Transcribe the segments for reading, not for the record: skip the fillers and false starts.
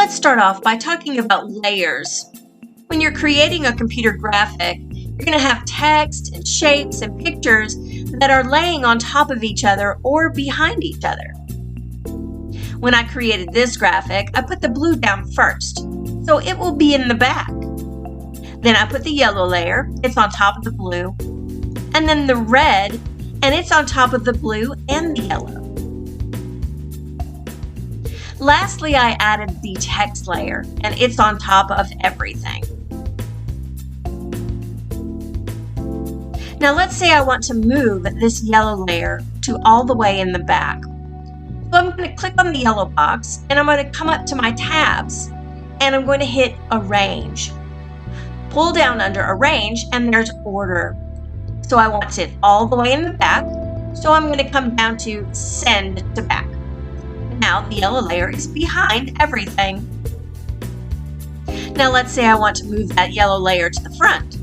Let's start off by talking about layers. When you're creating a computer graphic, you're going to have text and shapes and pictures that are laying on top of each other or behind each other. When I created this graphic, I put the blue down first, so it will be in the back. Then I put the yellow layer, it's on top of the blue, and then the red, and it's on top of the blue and the yellow. Lastly, I added the text layer, and it's on top of everything. Now let's say I want to move this yellow layer to all the way in the back. So I'm going to click on the yellow box, and I'm going to come up to my tabs, and I'm going to hit Arrange. Pull down under Arrange, and there's Order. So I want it all the way in the back, so I'm going to come down to Send to Back. Now the yellow layer is behind everything. Now let's say I want to move that yellow layer to the front.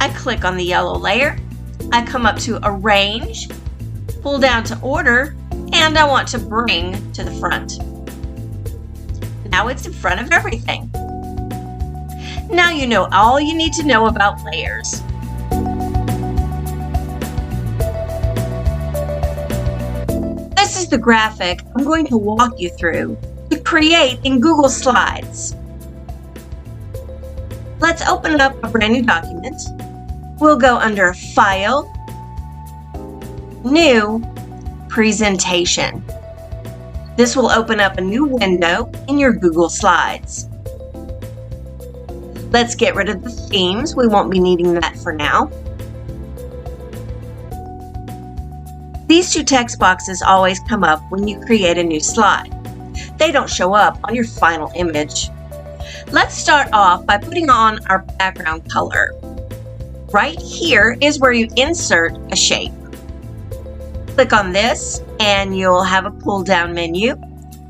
I click on the yellow layer, I come up to Arrange, pull down to Order, and I want to bring to the front. Now it's in front of everything. Now you know all you need to know about layers. This is the graphic I'm going to walk you through to create in Google Slides. Let's open up a brand new document. We'll go under File, New, Presentation. This will open up a new window in your Google Slides. Let's get rid of the themes. We won't be needing that for now. These two text boxes always come up when you create a new slide. They don't show up on your final image. Let's start off by putting on our background color. Right here is where you insert a shape. Click on this and you'll have a pull-down menu,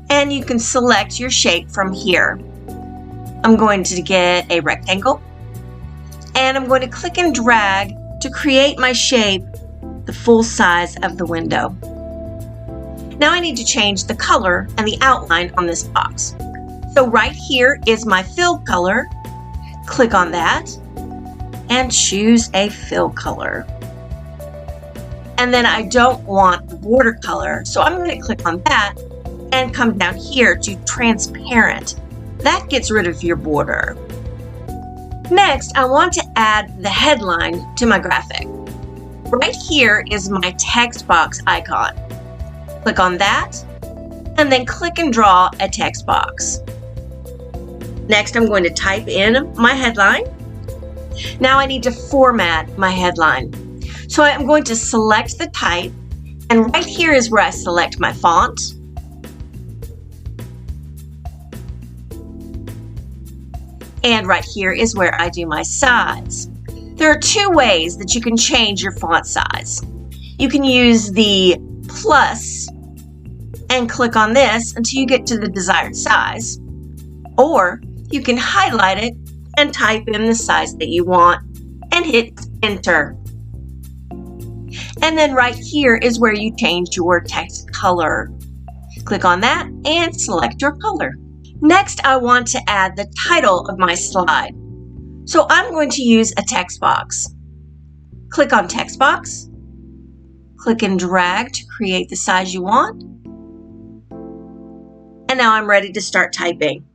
and you can select your shape from here. I'm going to get a rectangle, and I'm going to click and drag to create my shape the full size of the window. Now I need to change the color and the outline on this box. So right here is my fill color. Click on that and choose a fill color. And then I don't want the border color, so I'm going to click on that and come down here to transparent. That gets rid of your border. Next, I want to add the headline to my graphic. Right here is my text box icon. Click on that, and then click and draw a text box. Next, I'm going to type in my headline. Now I need to format my headline. So I'm going to select the type, and right here is where I select my font. And right here is where I do my size. There are two ways that you can change your font size. You can use the plus and click on this until you get to the desired size, or you can highlight it and type in the size that you want and hit enter. And then right here is where you change your text color. Click on that and select your color. Next, I want to add the title of my slide. So I'm going to use a text box. Click on text box. Click and drag to create the size you want. And now I'm ready to start typing.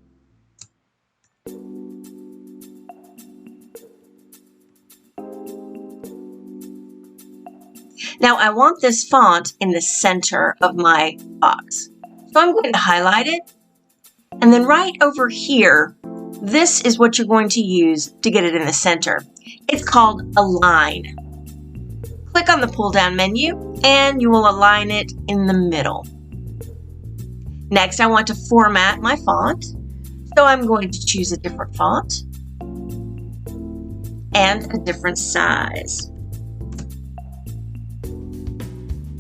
Now I want this font in the center of my box. So I'm going to highlight it. And then right over here, this is what you're going to use to get it in the center. It's called Align. Click on the pull-down menu and you will align it in the middle. Next, I want to format my font. So I'm going to choose a different font and a different size.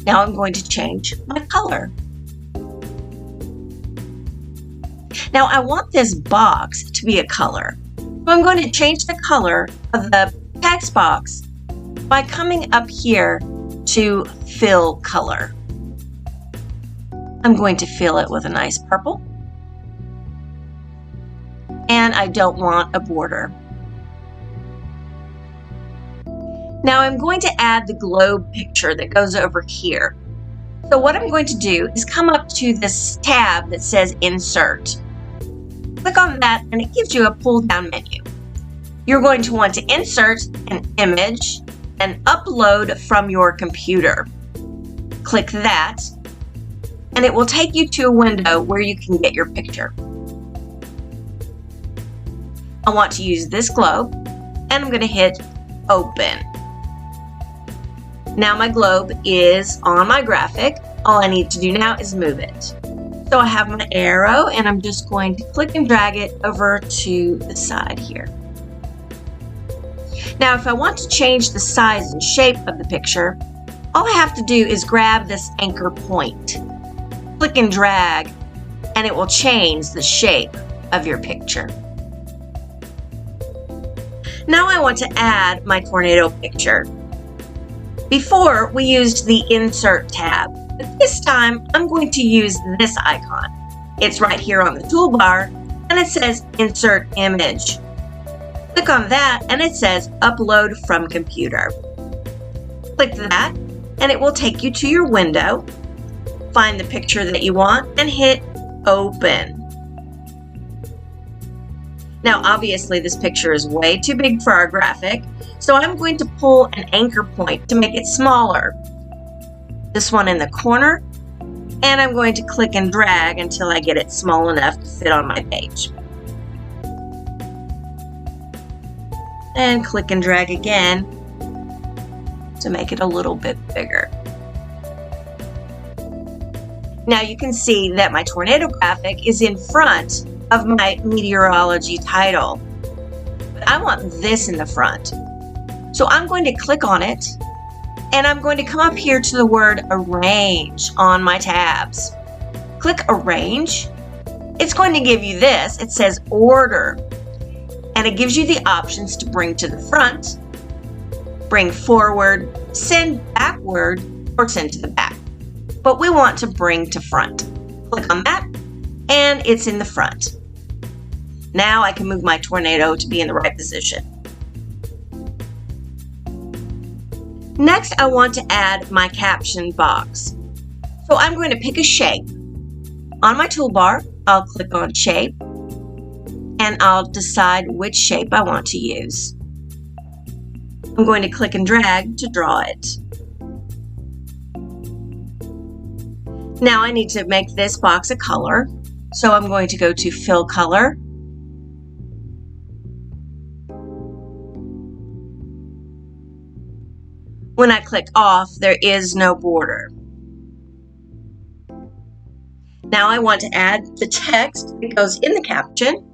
Now I'm going to change my color. Now I want this box to be a color. So I'm going to change the color of the text box by coming up here to Fill Color. I'm going to fill it with a nice purple. I don't want a border. Now I'm going to add the globe picture that goes over here. So what I'm going to do is come up to this tab that says Insert. Click on that and it gives you a pull-down menu. You're going to want to insert an image and upload from your computer. Click that and it will take you to a window where you can get your picture. I want to use this globe and I'm going to hit Open. Now my globe is on my graphic. All I need to do now is move it. So I have my arrow and I'm just going to click and drag it over to the side here. Now if I want to change the size and shape of the picture, all I have to do is grab this anchor point. Click and drag and it will change the shape of your picture. Now I want to add my tornado picture. Before, we used the Insert tab, but this time I'm going to use this icon. It's right here on the toolbar, and it says Insert Image. Click on that, and it says Upload from Computer. Click that, and it will take you to your window. Find the picture that you want, and hit Open. Now, obviously, this picture is way too big for our graphic, so I'm going to pull an anchor point to make it smaller. This one in the corner, and I'm going to click and drag until I get it small enough to fit on my page. And click and drag again to make it a little bit bigger. Now you can see that my tornado graphic is in front of my meteorology title. But I want this in the front. So I'm going to click on it and I'm going to come up here to the word Arrange on my tabs. Click Arrange. It's going to give you this. It says Order. And it gives you the options to bring to the front, bring forward, send backward, or send to the back. But we want to bring to front. Click on that and it's in the front. Now I can move my tornado to be in the right position. Next, I want to add my caption box. So I'm going to pick a shape. On my toolbar, I'll click on Shape, and I'll decide which shape I want to use. I'm going to click and drag to draw it. Now I need to make this box a color, so I'm going to go to Fill Color. When I click off, there is no border. Now I want to add the text that goes in the caption.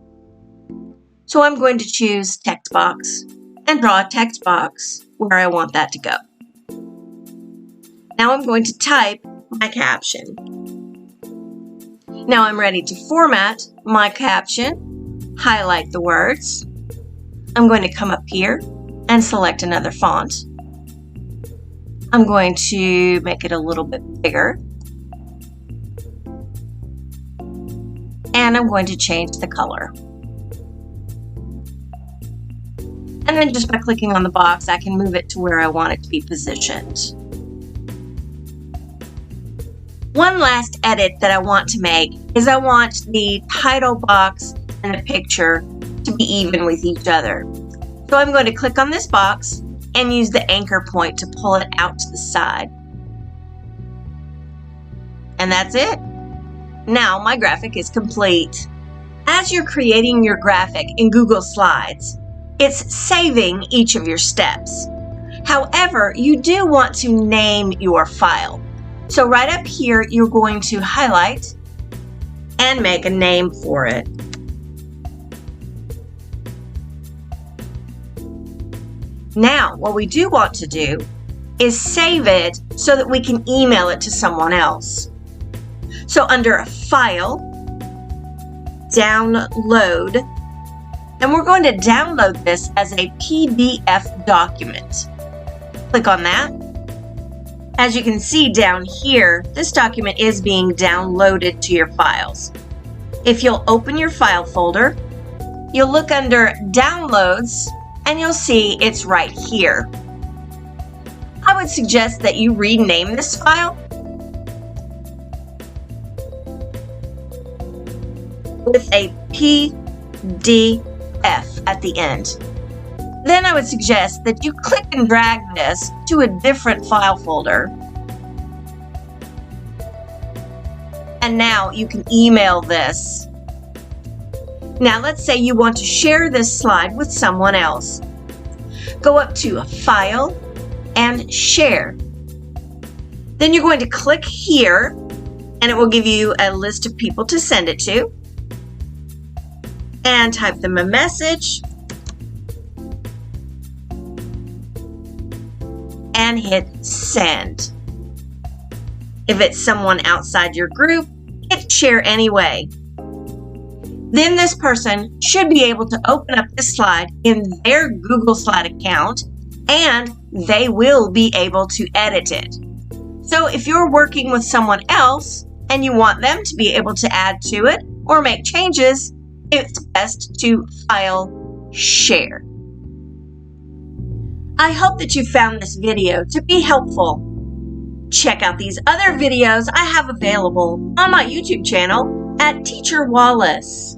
So I'm going to choose Text Box and draw a text box where I want that to go. Now I'm going to type my caption. Now I'm ready to format my caption, highlight the words. I'm going to come up here and select another font. I'm going to make it a little bit bigger. And I'm going to change the color. And then just by clicking on the box, I can move it to where I want it to be positioned. One last edit that I want to make is I want the title box and the picture to be even with each other. So I'm going to click on this box and use the anchor point to pull it out to the side. And that's it. Now my graphic is complete. As you're creating your graphic in Google Slides, it's saving each of your steps. However, you do want to name your file. So right up here, you're going to highlight and make a name for it. Now, what we do want to do is save it so that we can email it to someone else. So under File, Download, and we're going to download this as a PDF document. Click on that. As you can see down here, this document is being downloaded to your files. If you'll open your file folder, you'll look under Downloads and you'll see it's right here. I would suggest that you rename this file with a PDF at the end. Then I would suggest that you click and drag this to a different file folder. And now you can email this. Now let's say you want to share this slide with someone else. Go up to File and Share. Then you're going to click here and it will give you a list of people to send it to. And type them a message. And hit Send. If it's someone outside your group, hit Share anyway. Then this person should be able to open up this slide in their Google Slide account and they will be able to edit it. So if you're working with someone else and you want them to be able to add to it or make changes, it's best to File, Share. I hope that you found this video to be helpful. Check out these other videos I have available on my YouTube channel at Teacher Wallace.